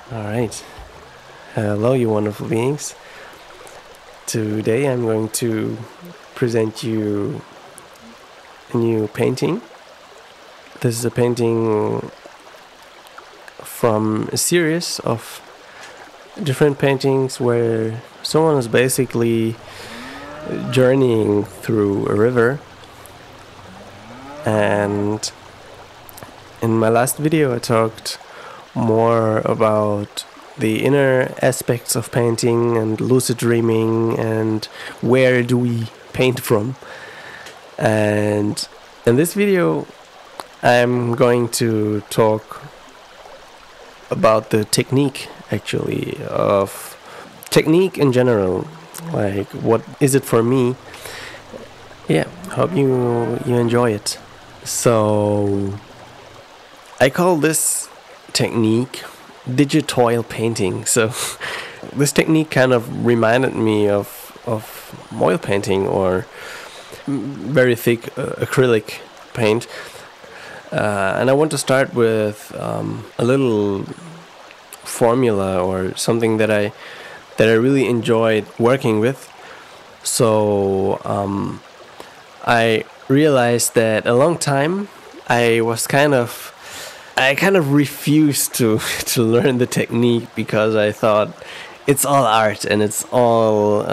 Alright, hello you wonderful beings. Today I'm going to present you a new painting. This is a painting from a series of different paintings where someone is basically journeying through a river. And in my last video I talked more about the inner aspects of painting and lucid dreaming and where do we paint from. And in this video I'm going to talk about the technique, actually, of technique in general. Like, what is it for me? Yeah, hope you enjoy it. So I call this technique Digitoil Painting. So this technique kind of reminded me of oil painting or very thick acrylic paint. And I want to start with a little formula or something that I really enjoyed working with. So I realized that a long time I kind of refused to learn the technique because I thought it's all art and it's all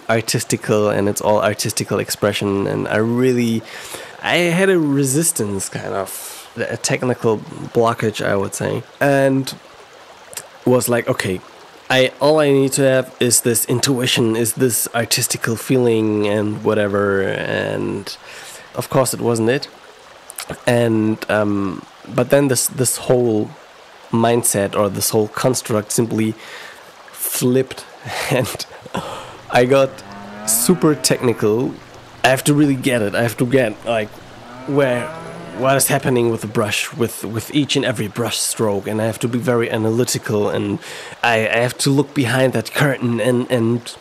artistical and it's all artistical expression, and I had a resistance, kind of a technical blockage, I would say, and was like, okay, all I need to have is this intuition, is this artistical feeling and whatever. And of course it wasn't it. And but then this whole mindset or this whole construct simply flipped and I got super technical. I have to really get it. I have to get like what is happening with the brush, with each and every brush stroke, and I have to be very analytical, and I have to look behind that curtain and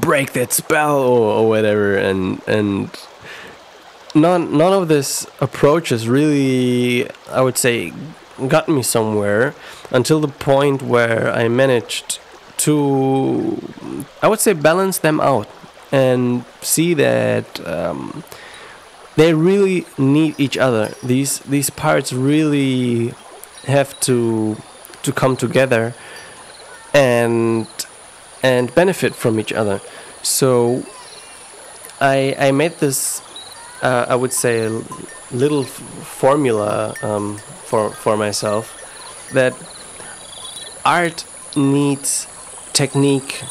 break that spell or whatever, and none of this approaches really, I would say, got me somewhere until the point where I managed to, I would say, balance them out and see that they really need each other. These parts really have to come together and benefit from each other. So I made this I would say a little formula for myself, that art needs technique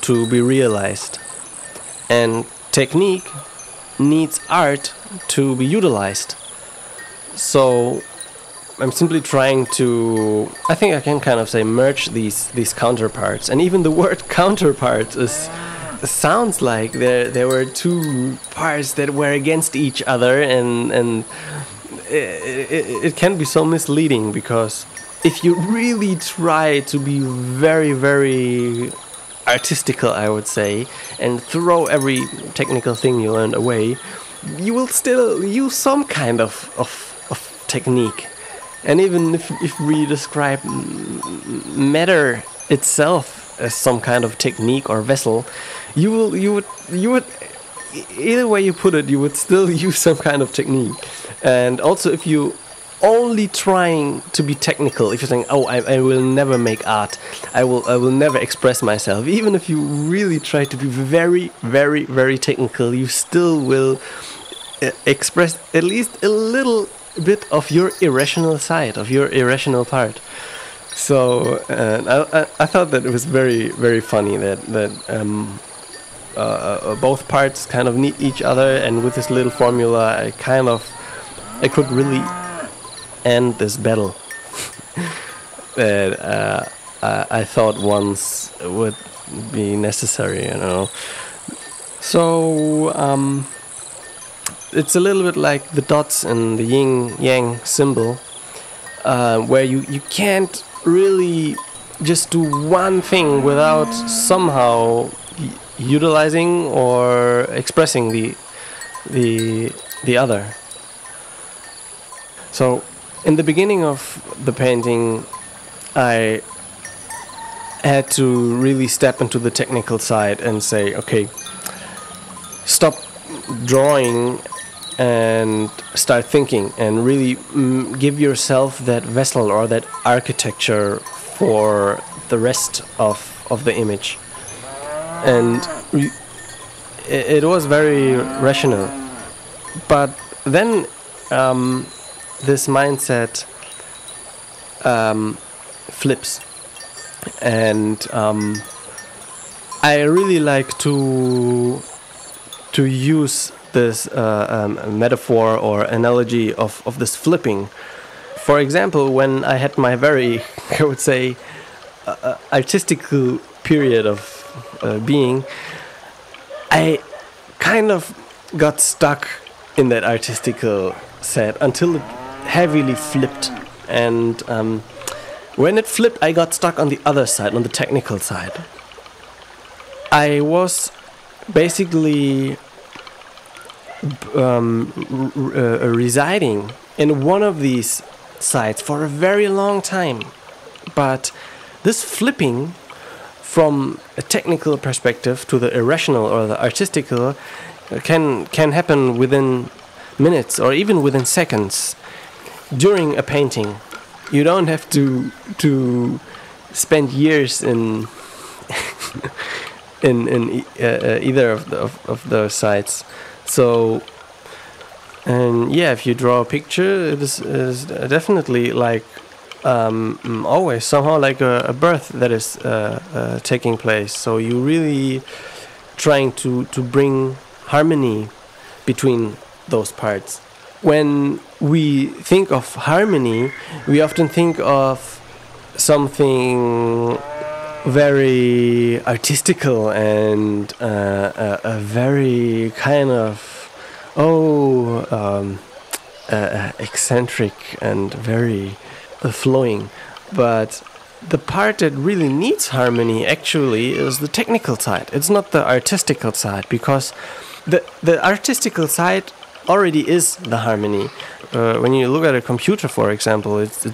to be realized, and technique needs art to be utilized. So I'm simply trying to, I think I can kind of say, merge these counterparts, and even the word counterpart sounds like there were two parts that were against each other, and it can be so misleading, because if you really try to be very, very artistical, I would say, and throw every technical thing you learned away, you will still use some kind of technique. And even if we describe matter itself as some kind of technique or vessel, you would either way you put it, you would still use some kind of technique. And also, if you only trying to be technical, if you're saying, oh, I will never make art, I will never express myself, even if you really try to be very, very, very technical, you still will express at least a little bit of your irrational side, of your irrational part. So I thought that it was very, very funny that both parts kind of need each other, and with this little formula I could really end this battle that I thought once would be necessary, you know. So it's a little bit like the dots in the yin-yang symbol, where you can't really just do one thing without somehow utilizing or expressing the other. So in the beginning of the painting, I had to really step into the technical side and say, okay, stop drawing and start thinking, and really give yourself that vessel or that architecture for the rest of the image. And it was very rational. But then this mindset flips, and I really like to use this metaphor or analogy of this flipping. For example, when I had my very, I would say, artistical period of being, I kind of got stuck in that artistical set until it heavily flipped. And when it flipped, I got stuck on the other side, on the technical side. I was basically residing in one of these sides for a very long time. But this flipping from a technical perspective to the irrational or the artistical can happen within minutes or even within seconds during a painting. You don't have to spend years in in either of those sides. So, and yeah, if you draw a picture, it is definitely like always somehow like a birth that is taking place. So you really trying to bring harmony between those parts. When we think of harmony, we often think of something very artistical and a very kind of eccentric and very flowing. But the part that really needs harmony actually is the technical side. It's not the artistical side, because the artistical side already is the harmony. When you look at a computer, for example, it's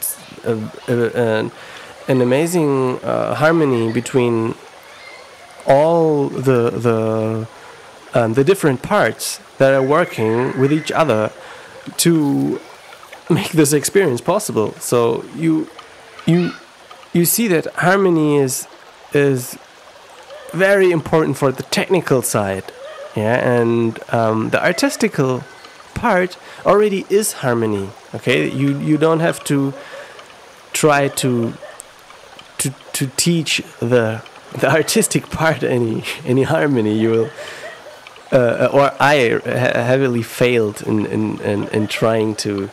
an amazing harmony between all the different parts that are working with each other to make this experience possible. So you see that harmony is very important for the technical side, yeah, and the artistical part already is harmony. Okay, you don't have to try to teach the artistic part any harmony. You will or I heavily failed in trying to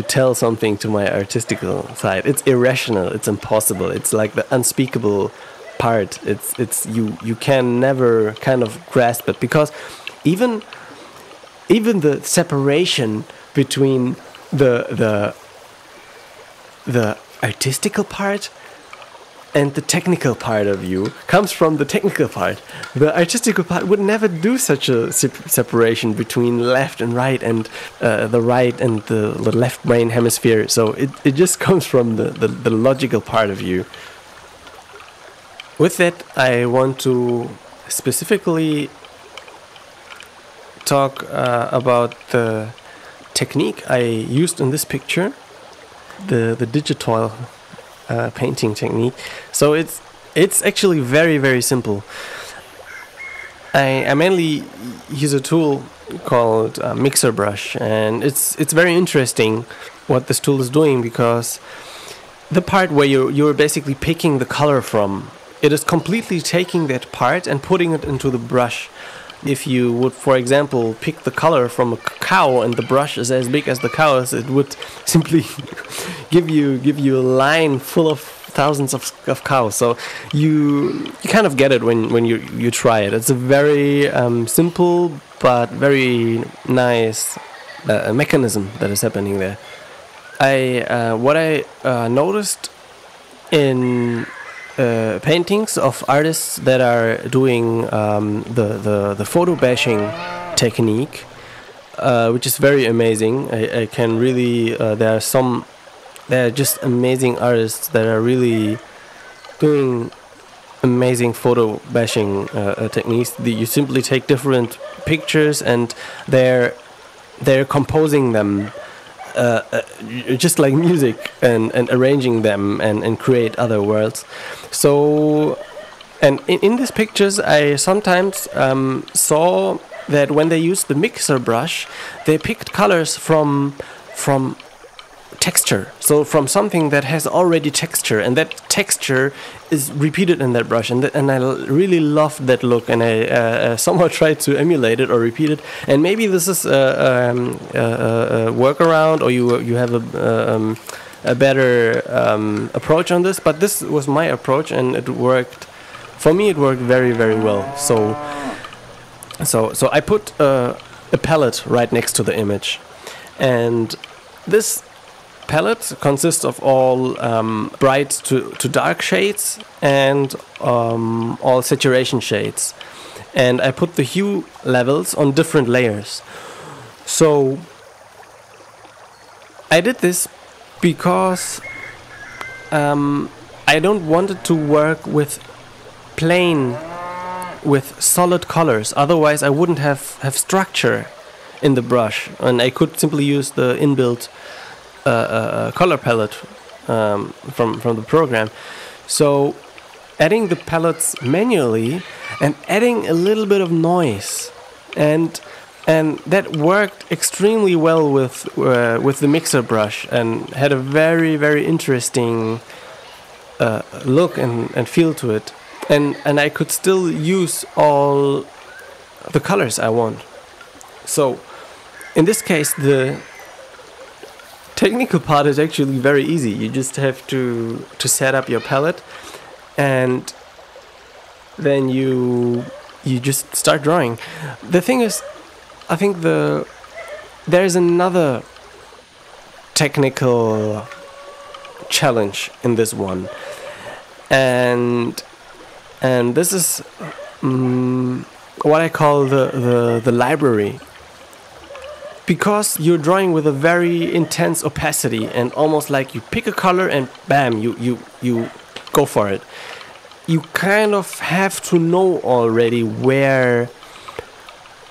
tell something to my artistical side. It's irrational, it's impossible, it's like the unspeakable part. It's you can never kind of grasp it, because even the separation between the artistical part and the technical part of you comes from the technical part. The artistical part would never do such a separation between left and right, and the right and the left brain hemisphere. So it just comes from the logical part of you. With that, I want to specifically talk about the technique I used in this picture, the Digitoil painting technique. So it's actually very, very simple. I mainly use a tool called mixer brush, and it's very interesting what this tool is doing, because the part where you're basically picking the color from, it is completely taking that part and putting it into the brush. If you would, for example, pick the color from a cow and the brush is as big as the cow's, it would simply give you a line full of thousands of cows. So you kind of get it when you try it. It's a very simple but very nice mechanism that is happening there. What I noticed in paintings of artists that are doing the photo bashing technique, which is very amazing. I can really there are some they're just amazing artists that are really doing amazing photo bashing techniques. You simply take different pictures and they're composing them just like music, and arranging them and create other worlds. So, and in these pictures I sometimes saw that when they used the mixer brush, they picked colors from texture, so from something that has already texture, and that texture is repeated in that brush, and I really loved that look, and I somewhat tried to emulate it or repeat it. And maybe this is a workaround, or you have a better approach on this, but this was my approach, and it worked for me. It worked very, very well. So I put a palette right next to the image, and this palette consists of all bright to dark shades and all saturation shades, and I put the hue levels on different layers. So I did this because I don't want it to work with solid colors, otherwise I wouldn't have structure in the brush, and I could simply use the inbuilt color palette from the program. So adding the palettes manually and adding a little bit of noise, and that worked extremely well with the mixer brush, and had a very, very interesting look and feel to it, and I could still use all the colors I want. So in this case, the technical part is actually very easy. You just have to set up your palette, and then you just start drawing. The thing is, I think there's another technical challenge in this one, and this is what I call the library. Because you're drawing with a very intense opacity, and almost like you pick a color and bam, you go for it. You kind of have to know already where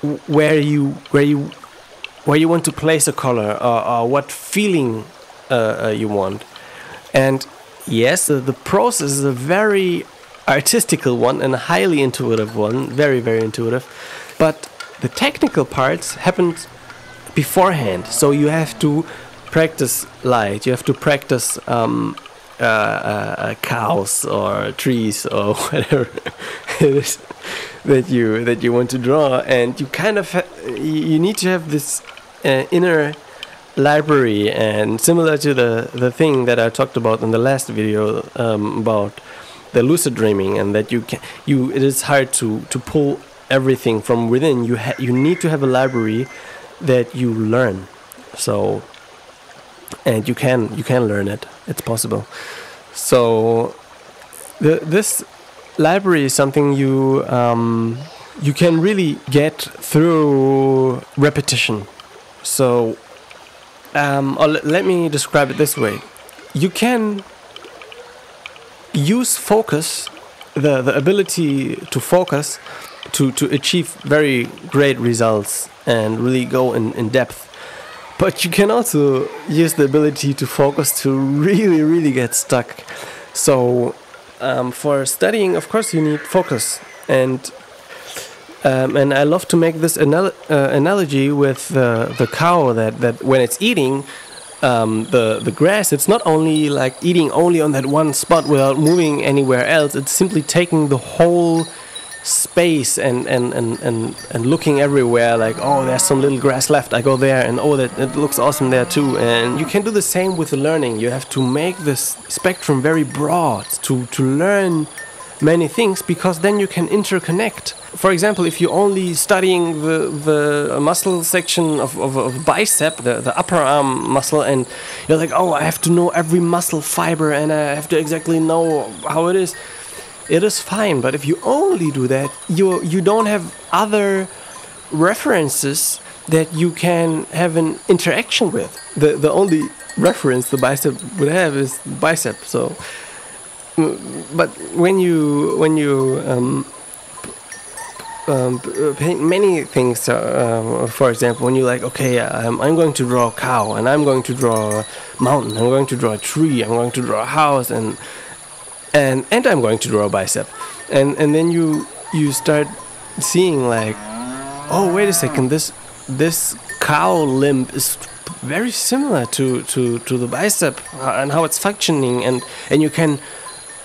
you want to place a color, or what feeling you want. And yes, the process is a very artistical one and a highly intuitive one, very, very intuitive. But the technical parts happened beforehand, so you have to practice light, you have to practice cows or trees or whatever it is that you want to draw, and you kind of you need to have this inner library. And similar to the thing that I talked about in the last video about the lucid dreaming, and that it is hard to pull everything from within. You need to have a library that you learn. So, and you can learn it. It's possible. So this library is something you can really get through repetition. So let me describe it this way. You can use focus, the ability to focus, to achieve very great results and really go in depth. But you can also use the ability to focus to really, really get stuck. So for studying, of course, you need focus. And I love to make this analogy with the cow that when it's eating the grass, it's not only like eating only on that one spot without moving anywhere else. It's simply taking the whole space and looking everywhere, like, oh, there's some little grass left, I go there, and oh, that it looks awesome there too. And you can do the same with the learning. You have to make this spectrum very broad to learn many things, because then you can interconnect. For example, if you're only studying the muscle section of bicep, the upper arm muscle, and you're like, oh, I have to know every muscle fiber and I have to exactly know how it is fine. But if you only do that, you don't have other references that you can have an interaction with. The only reference the bicep would have is bicep. So, but when you paint many things, for example, when you like, okay, I'm going to draw a cow, and I'm going to draw a mountain, I'm going to draw a tree, I'm going to draw a house, and I'm going to draw a bicep, and then you start seeing like, oh, wait a second, this cow limb is very similar to the bicep, and how it's functioning, and you can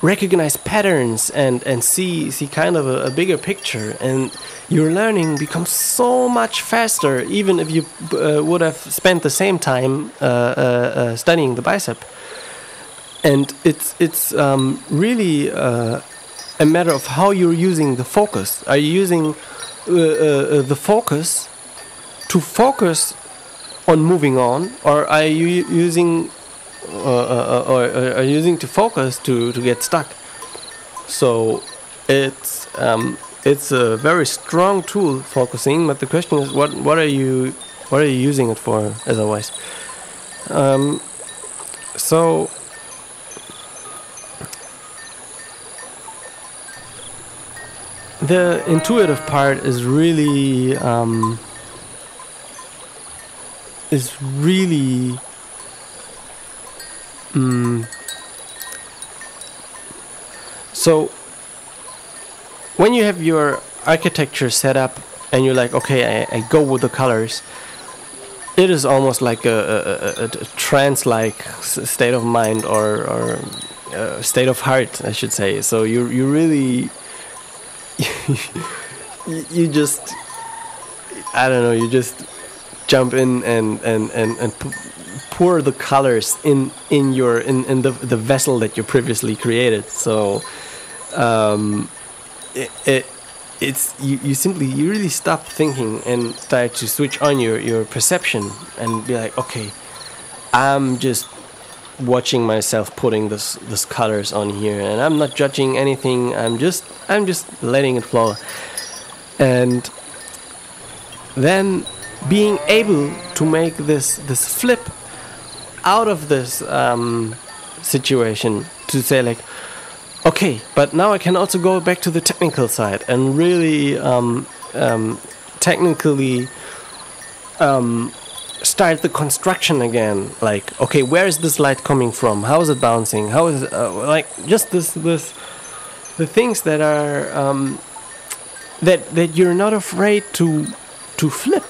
recognize patterns and see kind of a bigger picture, and your learning becomes so much faster, even if you would have spent the same time studying the bicep. And it's really a matter of how you're using the focus. Are you using the focus to focus on moving on, or are you using or using to focus to get stuck? So it's a very strong tool, focusing. But the question is, what are you using it for, as always? So the intuitive part is really so when you have your architecture set up and you're like, okay, I go with the colors, it is almost like a trance-like state of mind, or state of heart, I should say. So you really you just, I don't know, you just jump in and pour the colors in the vessel that you previously created. So it's you really stop thinking and start to switch on your perception and be like, okay, I'm just watching myself putting this colors on here, and I'm not judging anything. I'm just letting it flow. And then being able to make this flip out of this situation, to say like, okay, but now I can also go back to the technical side and really technically start the construction again. Like, okay, where is this light coming from? How is it bouncing? How is it, like, just the things that are that you're not afraid to flip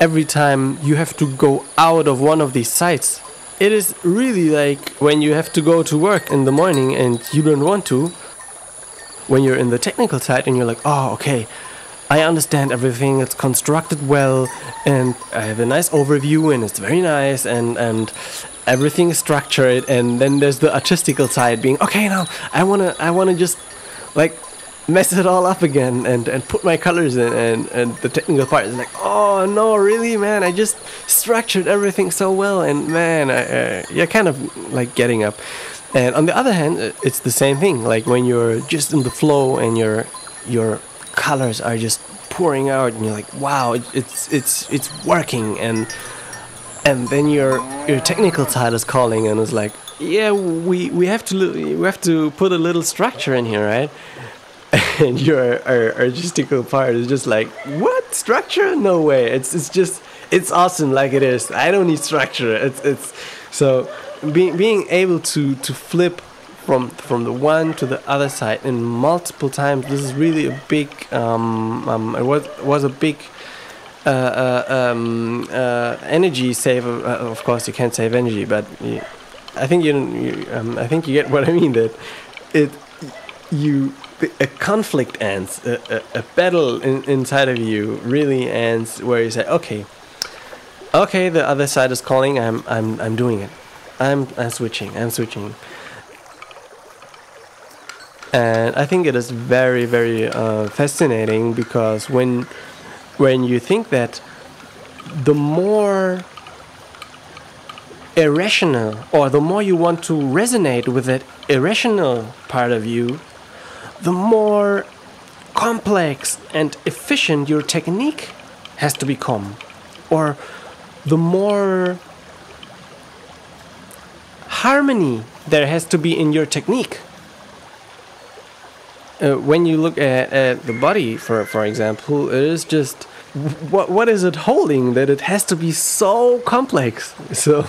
every time you have to go out of one of these sites. It is really like when you have to go to work in the morning and you don't want to, when you're in the technical side and you're like, oh, okay, I understand everything, it's constructed well, and I have a nice overview, and it's very nice, and everything is structured. And then there's the artistical side being, okay, now I wanna just like mess it all up again and put my colors in, and the technical part is like, oh no, really, man, I just structured everything so well, and man, you're kind of like getting up. And on the other hand, it's the same thing, like when you're just in the flow and your colors are just pouring out, and you're like, wow, it's working, and then your technical side is calling and is like, yeah, we have to put a little structure in here, right? And your artistical part is just like, what, structure? No way. It's awesome like it is. I don't need structure. It's so being able to flip from the one to the other side in multiple times. This is really a big it was a big energy save. Of course, you can't save energy, but I think I think you get what I mean. That a conflict ends, a battle inside of you really ends, where you say, okay, the other side is calling. I'm doing it. I'm switching. And I think it is very, very fascinating, because when you think that the more irrational, or the more you want to resonate with that irrational part of you, the more complex and efficient your technique has to become, or the more harmony there has to be in your technique. When you look at the body, for example, it is just what is it holding that it has to be so complex. So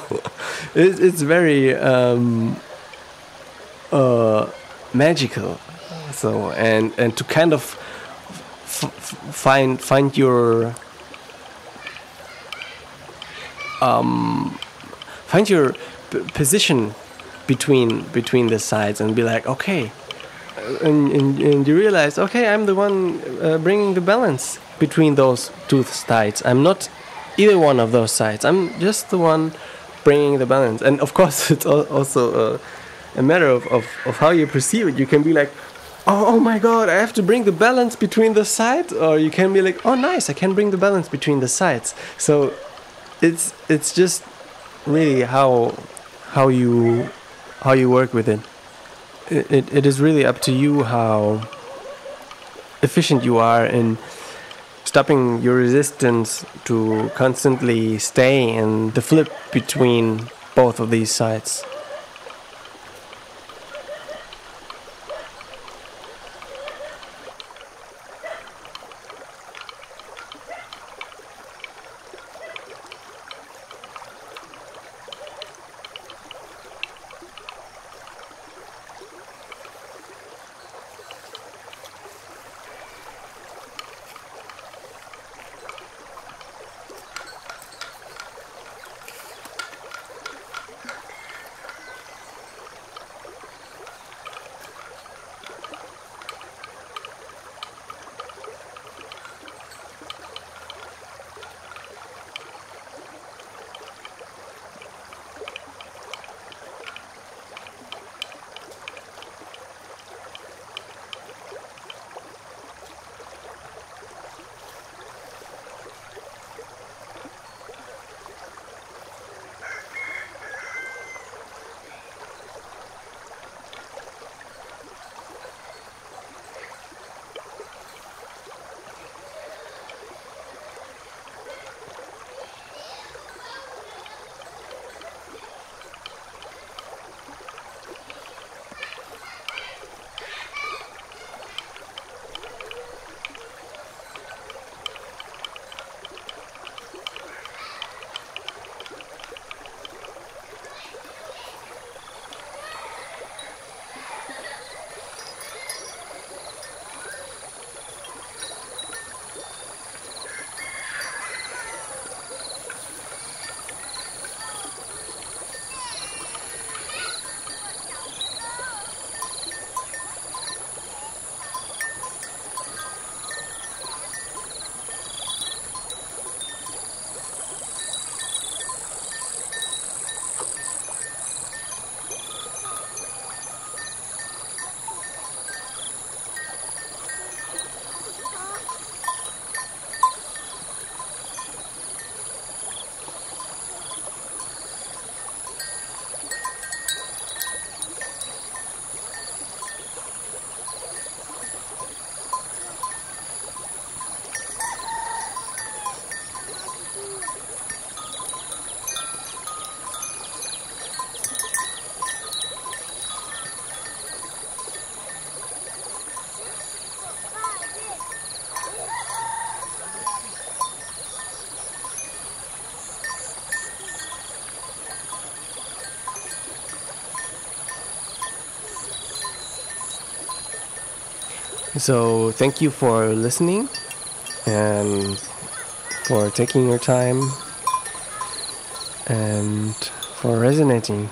it's very magical. So and to kind of find your position between the sides and be like, okay. And you realize, okay, I'm the one bringing the balance between those two sides. I'm not either one of those sides. I'm just the one bringing the balance. And of course, it's also a matter of how you perceive it. You can be like, oh my God, I have to bring the balance between the sides. Or you can be like, oh nice, I can bring the balance between the sides. So it's just really how you work with it. It is really up to you how efficient you are in stopping your resistance to constantly stay in the flip between both of these sides. So thank you for listening and for taking your time and for resonating.